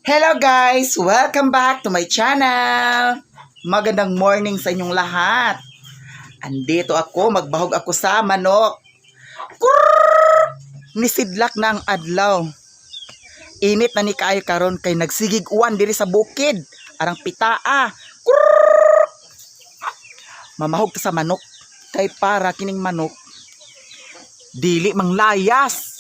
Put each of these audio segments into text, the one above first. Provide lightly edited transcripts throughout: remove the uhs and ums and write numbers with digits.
Hello guys! Welcome back to my channel! Magandang morning sa inyong lahat. Andito ako, magbahog ako sa manok. Kurr! Nisidlak na ang adlaw. Init na ni kayo karon kay nagsigig uwan diri sa bukid. Arang pitaa. Kurr! Mamahog ta sa manok. Kay para kining manok dili manglayas.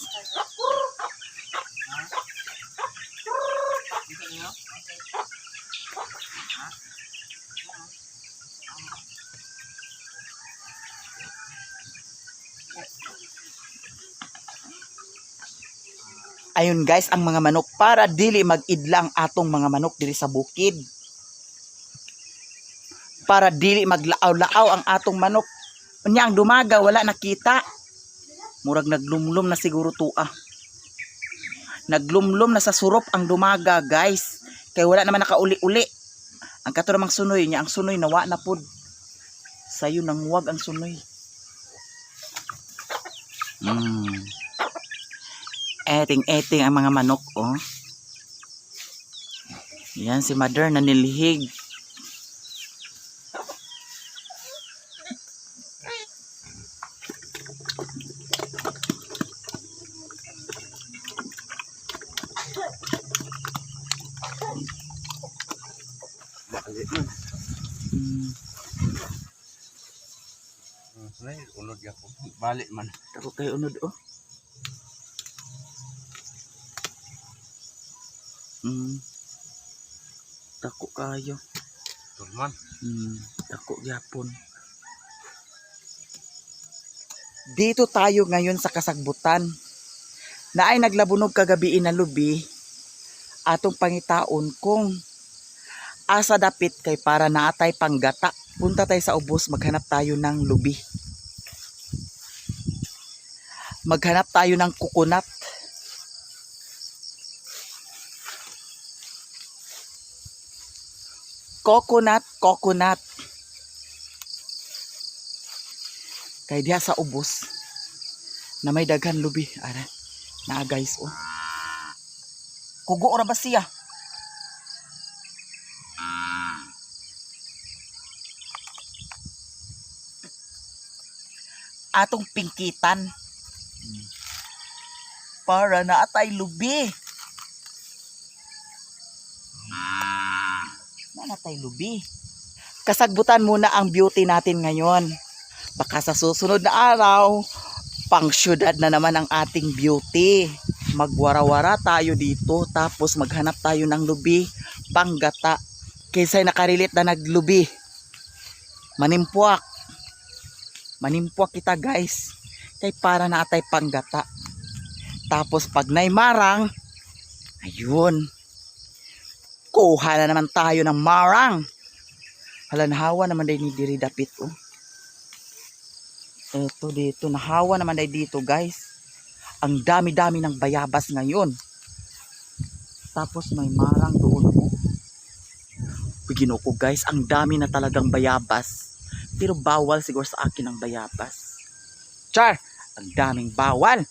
Ayun guys, ang mga manok para dili mag-idlang atong mga manok diri sa bukid. Para dili maglaaw-laaw ang atong manok. Unya ang dumaga wala nakita. Murag naglumlum na siguro tuah. Naglumlum na sa surop ang dumaga guys. Kay wala naman nakauli-uli. Ang kato namang sunoy niya, ang sunoy nawa na pud. Sayo nang wag ang sunoy. Eting-eting ang mga manok, oh. Yan si mother na nilihig. Unod ya po. Balik man. Ako kay unod, oh. Tako kayo. Turman. Tako gyapon. Dito tayo ngayon sa kasagbutan. Na ay naglabunog kagabi na lubi. Atong pangitaon kung asa dapit kay para naatay panggata. Punta tayo sa ubos, maghanap tayo ng lubi. Maghanap tayo ng kukunat. Coconut. Kay diha sa ubos na may daghan lubi. Ara, na guys, oh. Kugo ora ba siya? Atong pingkitan. Para naatay lubi. Natay lubi. Kasagbutan muna ang beauty natin ngayon. Baka sa susunod na araw, pang syudad na naman ang ating beauty. Magwara-wara tayo dito, tapos maghanap tayo ng lubi, panggata. Kaysa nakarilit na naglubi. Manimpuak kita guys. Kay para naatay panggata. Tapos pag naimarang, ayun. Kuha na naman tayo ng marang. Halanhawa naman day ni diri dapit, oh. Eto dito, nahawa naman day dito guys. Ang dami-dami ng bayabas ngayon. Tapos may marang doon, oh. Ginoo ko guys, ang dami na talagang bayabas. Pero bawal siguro sa akin ang bayabas. Char! Ang daming bawal.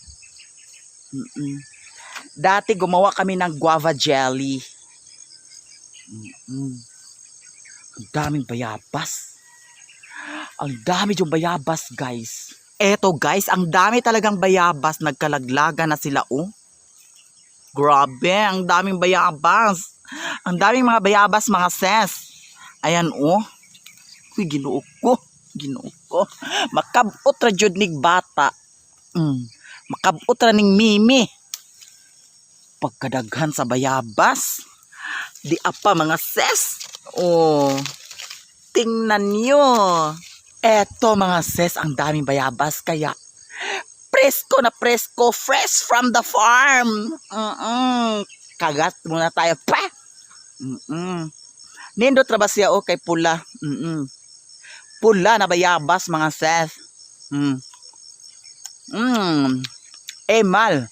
Dati gumawa kami ng guava jelly. Ang daming bayabas. Ang dami yung bayabas guys. Eto guys, ang dami talagang bayabas. Nagkalaglaga na sila, oh. Grabe, ang daming bayabas. Ang daming mga bayabas, mga ses. Ayan, oh. Uy, ginoo ko. Makabot ra jud nig bata. Makabot ra ning mimi. Pagkadaghan sa bayabas. Di apa mga ses. Oh. Tingnan nyo. Eto mga ses, ang daming bayabas. Kaya presko na presko. Fresh from the farm. Kagat muna tayo. Pa! Nindot ra ba siya, oh, kay pula. Pula na bayabas mga ses. Emal.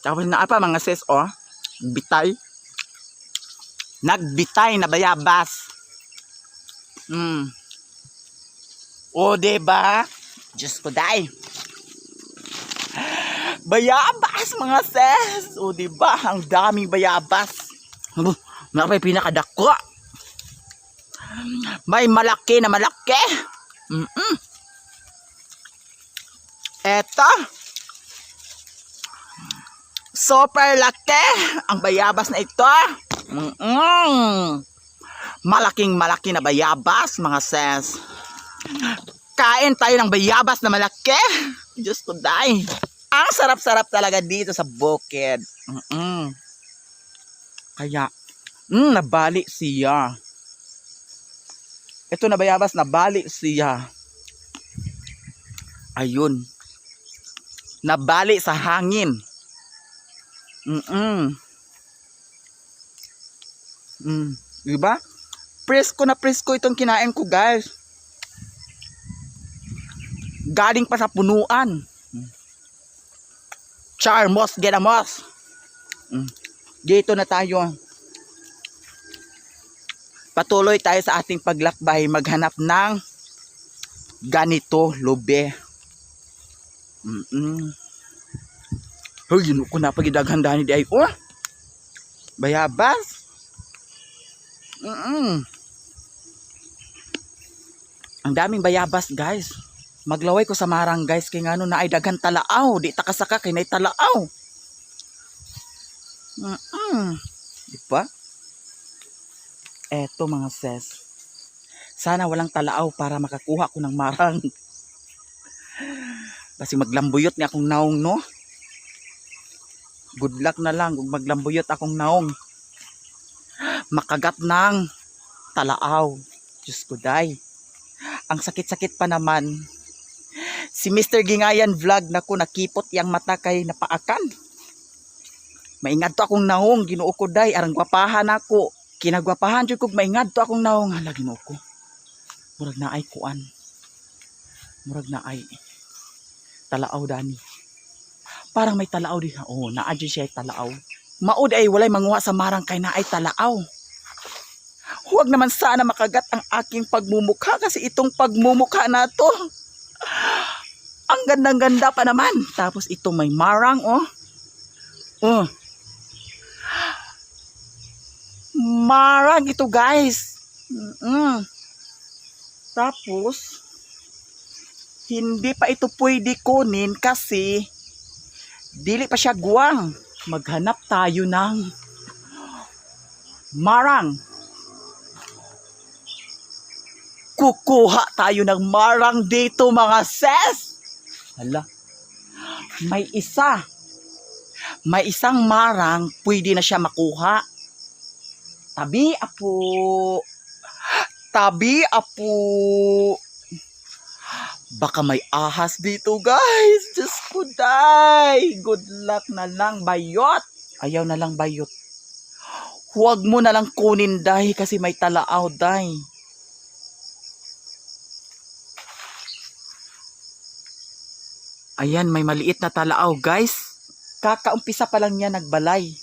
Tapos na apa mga ses, oh. Bitay. Nagbitay na bayabas. O, diba? Diyos ko, day. Bayabas, mga ses. O, diba? Ang daming bayabas. May pinakadako. May malaki na malaki. Eto. Super laki. Ang bayabas na ito. Malaking malaki na bayabas, mga sis. Kain tayo ng bayabas na malaki. Diyos ko, day. Ang sarap-sarap talaga dito sa bukid. Kaya, nabali siya. Ito na bayabas, nabali siya. Ayun. Nabali sa hangin. Diba? Presko na presko itong kinain ko, guys. Galing pa sa punuan. Charmos, genamos. Dito na tayo. Patuloy tayo sa ating paglakbay. Maghanap ng ganito, lube. Hoy, yun ko na pagidaghandaan ni ay. Oh! Bayabas. Ang daming bayabas, guys. Maglaway ko sa marang, guys, kay ngano na ay daghan talaaw. Di takasaka kay nay talaaw. Diba? Eto, mga sis. Sana walang talaaw para makakuha ko ng marang. Kasi maglambuyot ni akong naong, no? Good luck na lang kung maglambuyot akong naong. Makagat ng talaaw. Diyos ko, day. Ang sakit-sakit pa naman. Si Mr. Gingayan vlog na ko nakipot yang mata kay napaakan. Maingad to akong naong, Ginoo ko, day. Arang gwapahan ako. Kinagwapahan jud kog maingad to akong naong. Hala, Ginoo ko. Murag na ay kuan. Murag na ay talaaw, dani. Parang may talaaw di. Oh, naadyo siya ay talaaw. Maud ay walay manguha sa marang kay na ay talaaw. Huwag naman sana makagat ang aking pagmumukha kasi itong pagmumukha na to. Ang gandang-ganda pa naman. Tapos ito may marang, oh. Marang ito, guys. Tapos hindi pa ito pwede kunin kasi dili pa siya guwang. Maghanap tayo ng marang. Kukuha tayo ng marang dito, mga sis. Hala. May isa. May isang marang pwede na siya makuha. Tabi, apo. Tabi, apo. Baka may ahas dito, guys. Diyos ko, day. Good luck na lang, bayot. Ayaw na lang, bayot. Huwag mo na lang kunin, day, kasi may talaaw, day. Ayan, may maliit na talaaw, guys. Kakaumpisa pa lang niya nagbalay.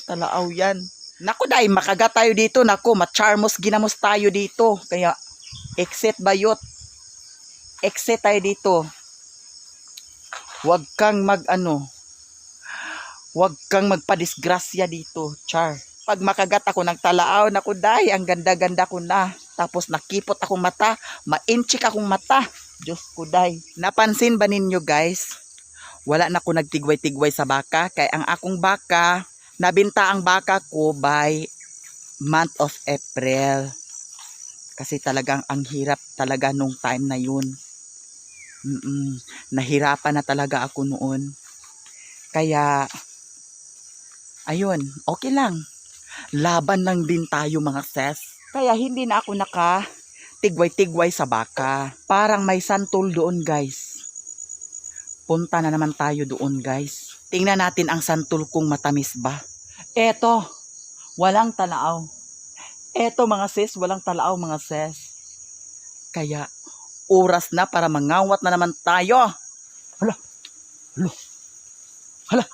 Talaaw yan. Naku, day, makagat tayo dito. Naku, macharmos, ginamos tayo dito. Kaya, exit, bayot. Exit tayo dito. Huwag kang huwag kang magpadisgrasya dito, char. Pag makagat ako ng talaaw, naku, day, ang ganda-ganda ko na. Tapos nakipot akong mata, ma-inchik akong mata. Diyos ko, day. Napansin ba ninyo, guys? Wala na ako nagtigway-tigway sa baka. Kaya ang akong baka, nabinta ang baka ko by month of April. Kasi talagang ang hirap talaga nung time na yun. Nahirapan na talaga ako noon. Kaya, ayun, okay lang. Laban lang din tayo, mga sis. Kaya hindi na ako tigway-tigway sa baka. Parang may santol doon, guys. Punta na naman tayo doon, guys. Tingnan natin ang santol kung matamis ba. Eto, walang talaaw. Eto, mga sis, walang talaaw, mga sis. Kaya, oras na para mangawat na naman tayo. Hala, hala, hala.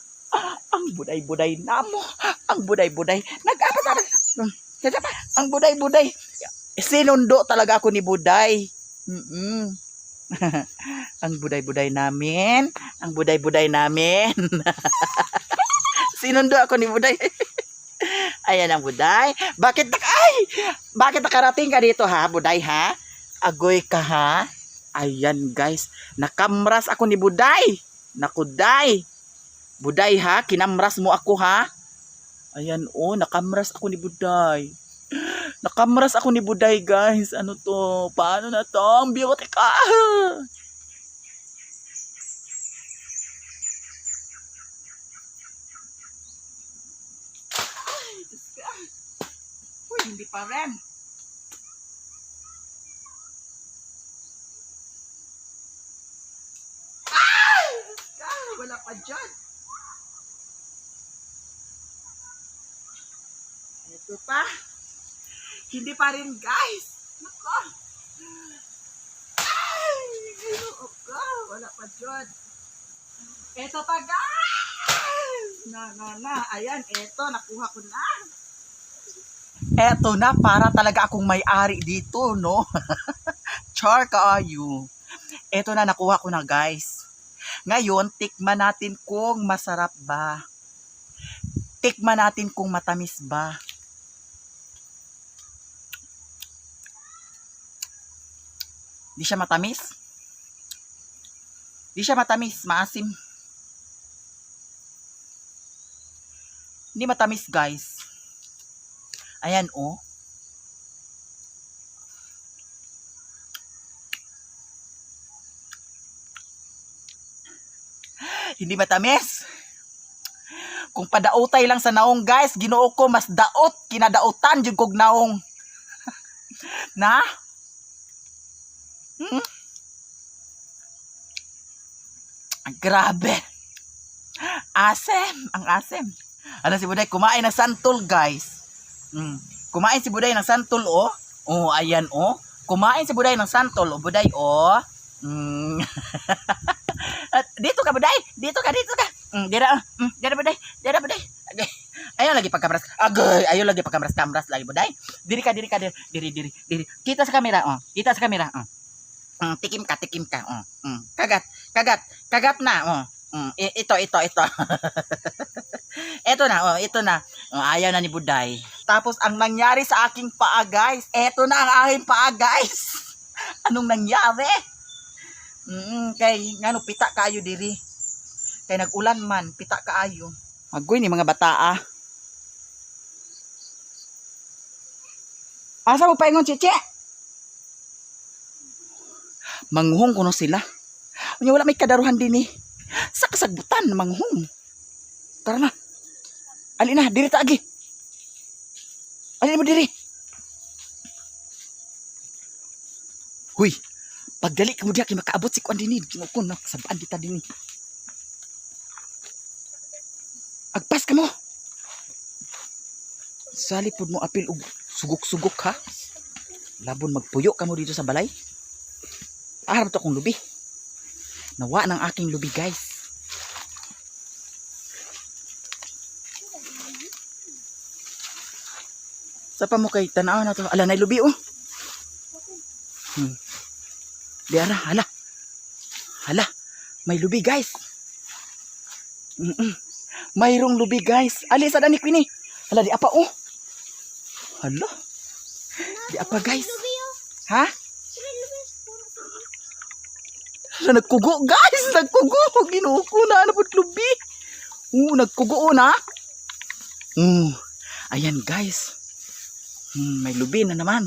Ang buday-buday na mo. Ang buday-buday. Ang buday-buday. Sinundo talaga ako ni Buday. Ang buday-buday namin. Ang buday-buday namin. Sinundo ako ni Buday. Ayan ang buday. Bakit nakarating ka dito ha, buday ha? Agoy ka ha? Ayan guys, nakamras ako ni buday. Nakuday. Buday ha, kinamras mo ako ha? Ayan oh, nakamras ako ni buday. Nakamras ako ni buday guys. Ano to? Paano na to? Ang beauty ka. Uy, hindi pa rin. Wala pa dyan. Ito pa. Hindi pa rin guys. Nako. Ay, wala pa dyan. Ito pa guys. Na. Ayan, ito. Nakuha ko na. Eto na, para talaga akong may-ari dito, no? Char kaayo. Eto na, nakuha ko na guys. Ngayon, tikman natin kung masarap ba. Tikman natin kung matamis ba. Di siya matamis? Di siya matamis, maasim. Hindi matamis, guys. Ayan, oh. Hindi matamis. Kung padaotay lang sa naong, guys, Ginoo ko mas daot kinadaotan jud kog naong. Na? Grabe. Asem, ang asem. Ano si Buday kumain ng santol, guys. Kumain si Buday ng santol, oh. Oh, ayan, oh. Kumain si Buday ng santol, oh, Buday, oh. Dito ka, Buday. Dito ka. Dira, Buday. Ayaw lagi pagkamras. Agay, ayaw lagi pagkamras lagi, Buday. Diri. Kita sa kamera, oh. Tikim ka, oh. Kagat na, oh. Ito. Ito na. Oh, ayaw na ni Buday. Tapos ang nangyari sa aking paa, guys. Ito na ang aking paa, guys. Anong nangyari? Kay ngano pita kaayo diri. Kay nagulan man, pita kaayo. Agoy ni mga bata ah. Asa mo paingon, Chiche? Manghong kuno sila. Unya wala may kadaruhan din eh. Sa kasagbutan manghong. Tara na. Ali na, diri ta agi. Ali mo diri. Huy. Pagdali ka mo diya, kaya makaabot si Kwan din. Ginukon na, sabaan kita din. Agpas ka mo. Salipod mo apil og sugok-sugok ha. Labon magpuyo ka mo dito sa balay. Aharap to akong lubi. Nawa ng aking lubi, guys. Sa pa mo kay tanaw na to. Ala, na lubi oh. Diara, hala, may lubi guys. Mayroong lubi guys. Ali sa dani Queenie. Hala, di apa oh. Hala. Di apa guys. Ha? Hala, nagkugo guys. Nagkugo. Ginoo ko na napot lubi. Nagkugo na. Ayan guys. May lubi na naman.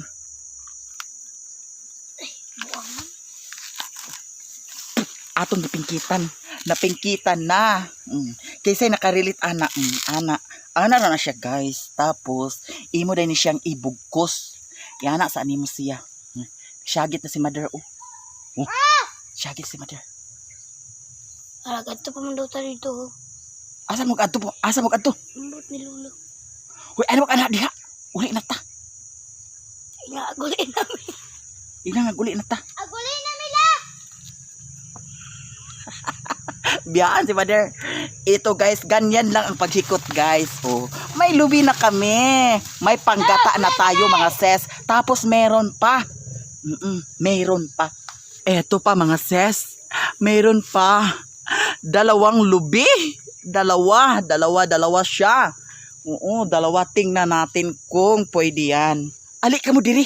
Atong napingkitan na. Kaysa nakarilit ana na siya guys. Tapos imo din ni siyang ibugkos. Yana sa animo siya. Syagit na si mother oh. Syagit si mother. Alagad to pamandaw tayo dito. Asa mo kadto? Ambot ni Lolo. Hoy, ano ka na diha? Uli na ta. Agulin namin. Guli na ta. Agulin namin la. Biyaan si mother. Ito guys, ganyan lang ang paghikot guys. Oh, may lubi na kami. May panggata na tayo mga ses. Tapos meron pa. Meron pa. Eto pa mga ses. Meron pa. 2 lubi. Dalawa siya. Oo, dalawa. Tingnan natin kung pwede yan. Ali ka mo diri.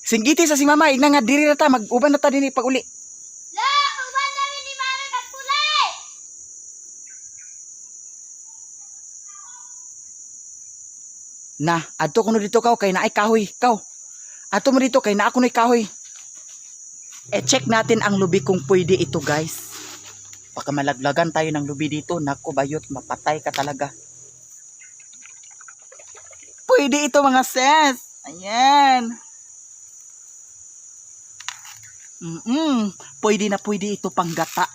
Singgiti sa si mama. Igna nga diri na ta. Mag-uban na ta din pag uli. La, uban namin ni Mara nagkulay. Na, adto ko no dito kaw. Kay naay kahoy. Kaw. Adto mo dito. Kay naa ko no'y kahoy. Check natin ang lubi kung pwede ito guys. Baka malaglagan tayo ng lubi dito. Naku bayot. Mapatay ka talaga. Pwede ito mga sis. Ayan. Pwede na pwede ito panggata.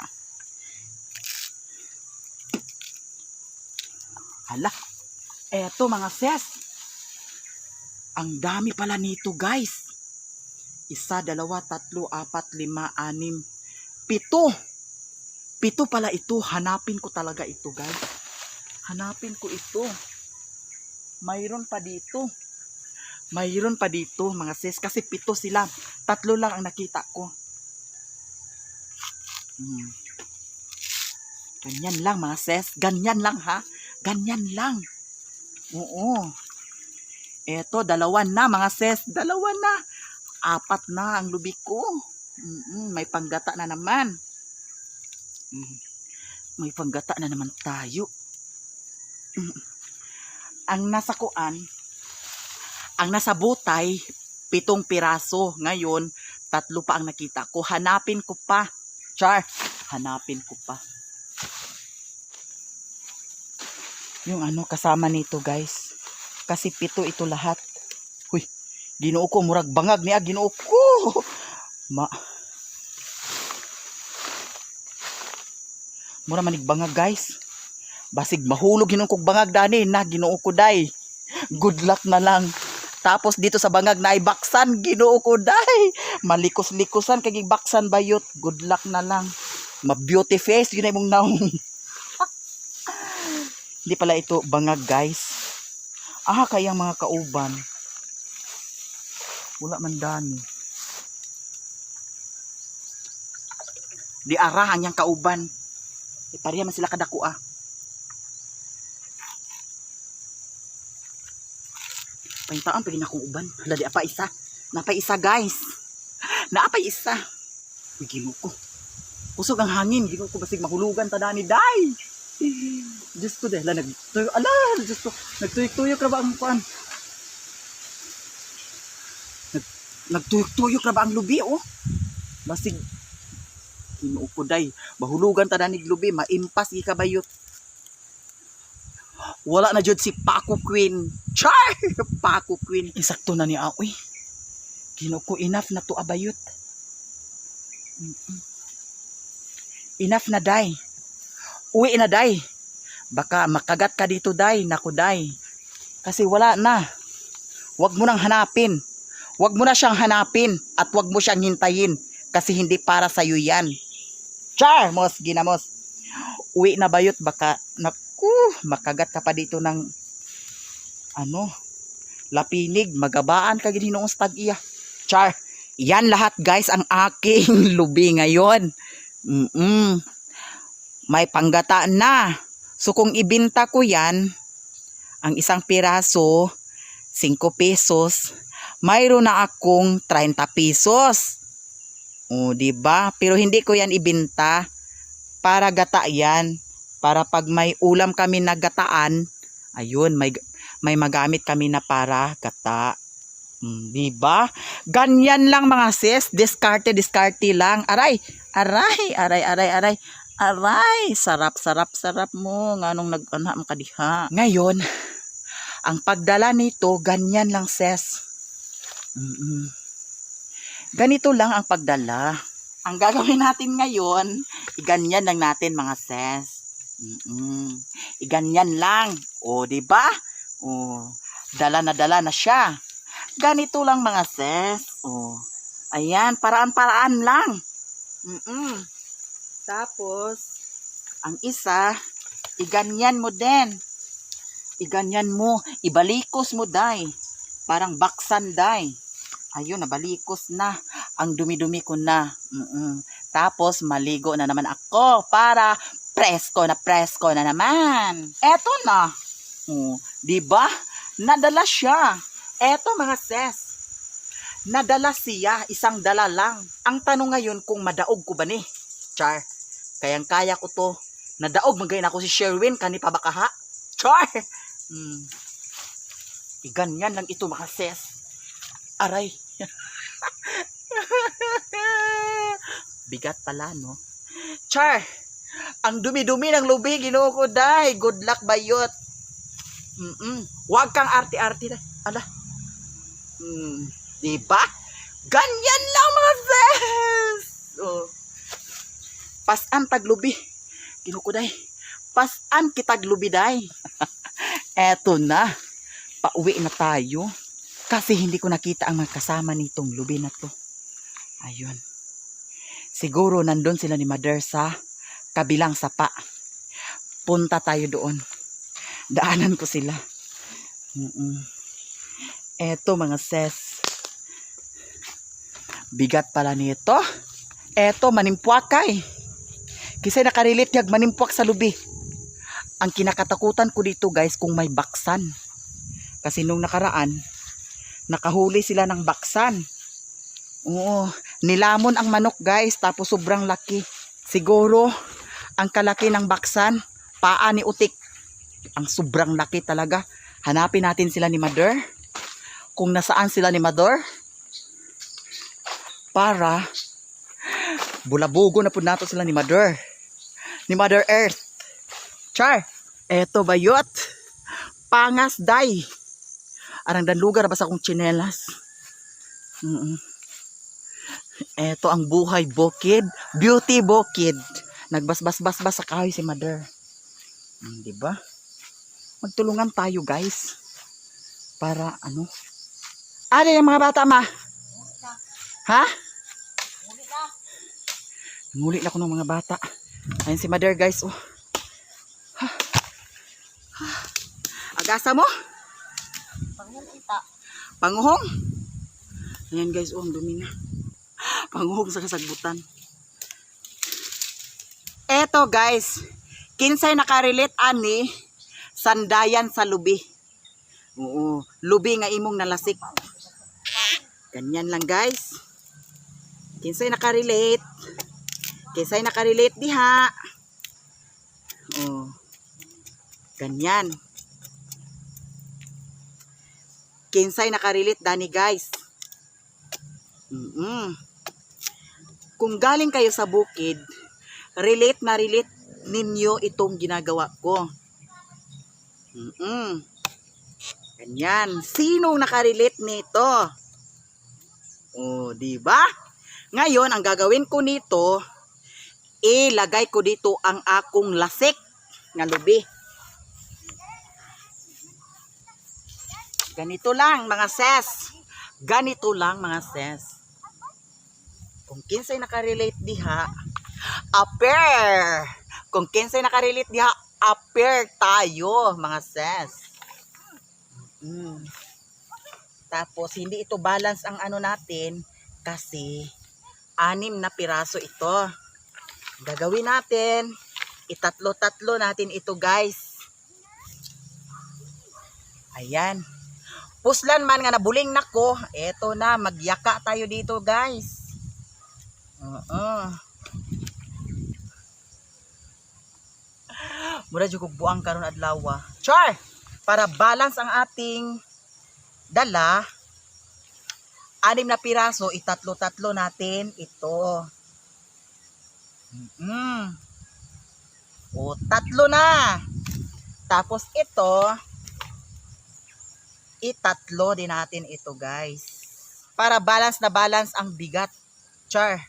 Hala. Eto mga sis. Ang dami pala nito guys. 1, 2, 3, 4, 5, 6, 7. 7 pala ito. Hanapin ko talaga ito guys. Hanapin ko ito. Mayroon pa dito. Mayroon pa dito mga sis. Kasi 7 sila. 3 lang ang nakita ko. Ganyan lang mga sis. Ganyan lang ha. Ganyan lang. Oo. Eto, 2 na mga sis. 2 na. 4 na ang lubi ko. May panggata na naman. May panggata na naman tayo. Ang nasa kuan, ang nasa butay, 7 piraso. Ngayon, 3 pa ang nakita ko. Hanapin ko pa. Char, hanapin ko pa. Yung ano kasama nito guys. Kasi 7 ito lahat. Huy, Ginoo ko, murag bangag niya. Ginoo ko. Mura manig bangag guys. Basig mahulog Ginoo kog bangag dani na. Ginoo ko day. Good luck na lang. Tapos dito sa bangag na ibaksan. Ginoo ko day. Malikos-likosan kag ibaksan bayot. Good luck na lang. Ma-beauty face. Yun ay mong naong. Hindi pala ito bangag guys. Kayang mga kauban. Wala man dani. Di arahan yang kauban. Pariya man sila kadako Pahintaan pagin akong uban. Hala di apa isa. Napay isa guys. Naapay isa. Uy, Ginoo ko. Pusog ang hangin. Ginoo ko basig mahulugan ta dani day. Diyos ko dahil Diyos ko. Nagtuyok-tuyok na ba ang kuan? Nagtuyok-tuyok na ba ang lubi Basig Ginoo ko day. Mahulugan ta dani lubi. Maimpas ikabayot. Wala na jud si Paco Queen. Char! Paco Queen. Insakto na ni Aoy. Ginoo ko, enough na to abayot. Enough na day. Uwi na day. Baka makagat ka dito day. Naku day. Kasi wala na. Huwag mo nang hanapin. Huwag mo na siyang hanapin. At huwag mo siyang hintayin. Kasi hindi para sa'yo yan. Char! Mos, ginamos. Uwi na bayot. Baka, makagat ka pa dito ng lapinig, magabaan ka gininoong stag-iya. Char, yan lahat guys ang aking lubi ngayon. May panggata na. So kung ibinta ko yan, ang isang piraso, 5 pesos, mayroon na akong 30 pesos. Diba? Pero hindi ko yan ibinta para gata yan. Para pag may ulam kami na gataan, ayun, may magamit kami na para gata. Diba? Ganyan lang mga sis. Diskarte lang. Aray. Sarap mo. Nganong nag-anha mo kadiha. Ngayon, ang pagdala nito, ganyan lang sis. Ganito lang ang pagdala. Ang gagawin natin ngayon, iganyan lang natin mga sis. Ganyan lang. Diba? Dala na siya. Ganito lang mga sis. Ayan, paraan-paraan lang. Tapos, ang isa, iganyan mo din. Iganyan mo. Ibalikos mo, day. Parang baksan, day. Ayun, nabalikos na. Ang dumi-dumi ko na. Tapos, maligo na naman ako para presko na naman. Eto na. Oh, 'di ba? Nadala siya. Eto mga ses. Nadala siya, isang dala lang. Ang tanong ngayon kung madaog ko ba ni? Char. Kayang-kaya ko to. Nadaog magayon ako si Sherwin kani pa baka ha? Char. Iganyan lang ito mga ses. Aray. Bigat pala, no? Char. Ang dumi-dumi ng lubi, Ginoo ko day. Good luck bayot. Huwag kang arte-arte na. Ala. Diba? Ganyan lang mga sis. Oh. Pasan taglubi. Ginoo ko day. Pasan kitaglubi day. Eto na. Pauwi na tayo. Kasi hindi ko nakita ang mga kasama nitong lubi na to. Ayun. Siguro nandun sila ni Mother sa kabilang sapa. Punta tayo doon. Daanan ko sila. Eto mga ses. Bigat pala nito. Eto manimpuakay. Kisay nakarilit yag manimpuak sa lubi. Ang kinakatakutan ko dito guys kung may baksan. Kasi nung nakaraan, nakahuli sila ng baksan. Oo, nilamon ang manok guys, tapos sobrang laki. Siguro, ang kalaki ng baksan, paa ni Utik. Ang sobrang laki talaga. Hanapin natin sila ni Mother. Kung nasaan sila ni Mother. Para, bulabugo na po nato sila ni Mother. Ni Mother Earth. Char, eto bayot. Pangas day. Arang dan lugar basta kong tsinelas. Eto ang buhay bukid. Beauty bukid. Nagbasbas-basbas sa kahoy si Mother. Diba? Magtulungan tayo guys. Para ano? Ano yung mga bata ma? Ha? Ngulit ako ng mga bata. Ayun si Mother guys. Oh. Agasa mo? Panguhong. Ayan guys, oh, ang dumi na. Panguhong sa kasagbutan. Eto guys, kinsay nakarelate ani sandayan sa lubi. Oo, lubi nga imong nalasik. Ganyan lang guys. Kinsay nakarelate? Kinsay nakarelate diha? Oh. Ganyan. Kinsay nakarelate dani guys. Kung galing kayo sa bukid, relate na relate ninyo itong ginagawa ko. Ganyan. Sinong nakarelate nito? Oh, di ba? Ngayon, ang gagawin ko nito, ilagay ko dito ang akong lasik nga lubi. Ganito lang mga ses. Ganito lang mga ses. Kung kinsay nakarelate diha, appear. Kung kinsay nakarelate diha, appear tayo mga ses. Tapos hindi ito balance ang ano natin kasi 6 na piraso ito. Gagawin natin, itatlo-tatlo natin ito guys. Ayan. Puslan man nga nabuling nako, eto na, magyaka tayo dito guys. Mura jud kog buang karon adlaw. Char, para balance ang ating dala, 6 na piraso, itatlo-tatlo natin ito. O, 3 na. Tapos ito, itatlo din natin ito guys. Para balance na balance ang bigat. Char.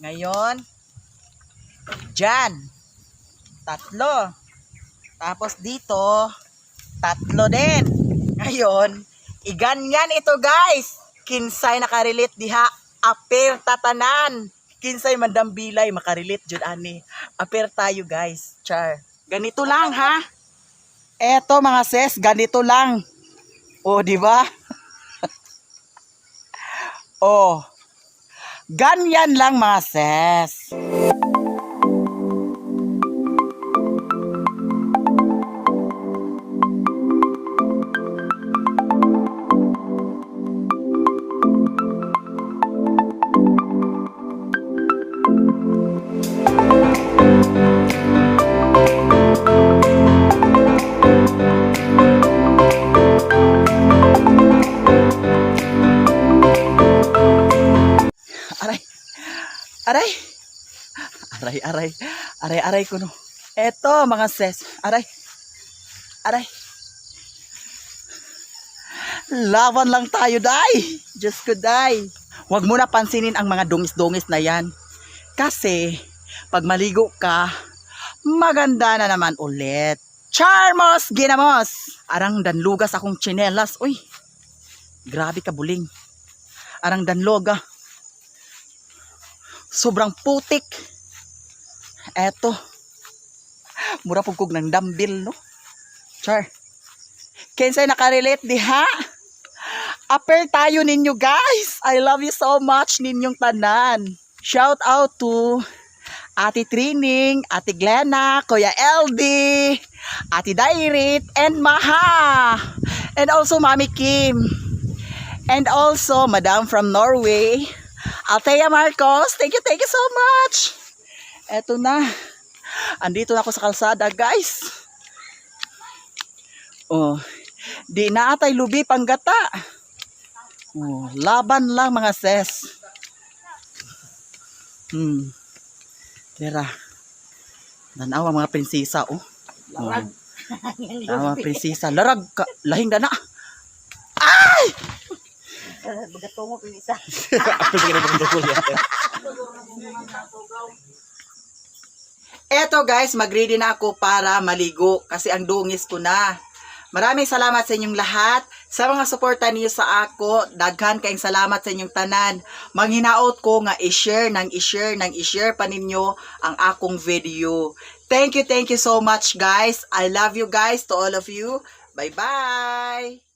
Ngayon, dyan. 3. Tapos dito, 3 din. Ngayon, iganyan ito guys. Kinsay nakarelate diha, apir tatanan. Kinsay mandambilay, makarelate jud ani. Apir tayo guys. Char. Ganito lang ha. Eto mga ses, ganito lang. Oh, di ba? Oh. Ganyan lang mga ses. Aray. Aray ko no. Eto mga sis. Aray. Laban lang tayo, day. Diyos ko, day. Huwag mo na pansinin ang mga dungis-dungis na yan. Kasi, pag maligo ka, maganda na naman ulit. Charmos, ginamos. Arang danlugas akong tsinelas. Uy, grabe ka buling. Arang danloga. Sobrang putik. Eto. Mura pugkog ng dambil, no? Char. Kensay nakarelate di ha? Aper tayo ninyo guys. I love you so much ninyong tanan. Shout out to Ate Trining, Ate Glenna, Kuya LD, Ate Dairit, and Maha. And also Mami Kim. And also Madam from Norway, Althea Marcos. Thank you so much. Eto na. Andito na ako sa kalsada guys. Oh, di na atay lubi panggata. Oh, laban lang mga ses. Tira. Nanawa mga prinsesa, oh. Larag. Mga prinsesa. Larag ka. Lahing na na. Ay! Bagatungo pinisa. Eto guys, mag-ready na ako para maligo kasi ang dungis ko na. Maraming salamat sa inyong lahat. Sa mga suporta niyo sa ako, daghan kayong salamat sa inyong tanan. Manghinaot ko nga i-share pa ninyo ang akong video. Thank you so much guys. I love you guys to all of you. Bye-bye!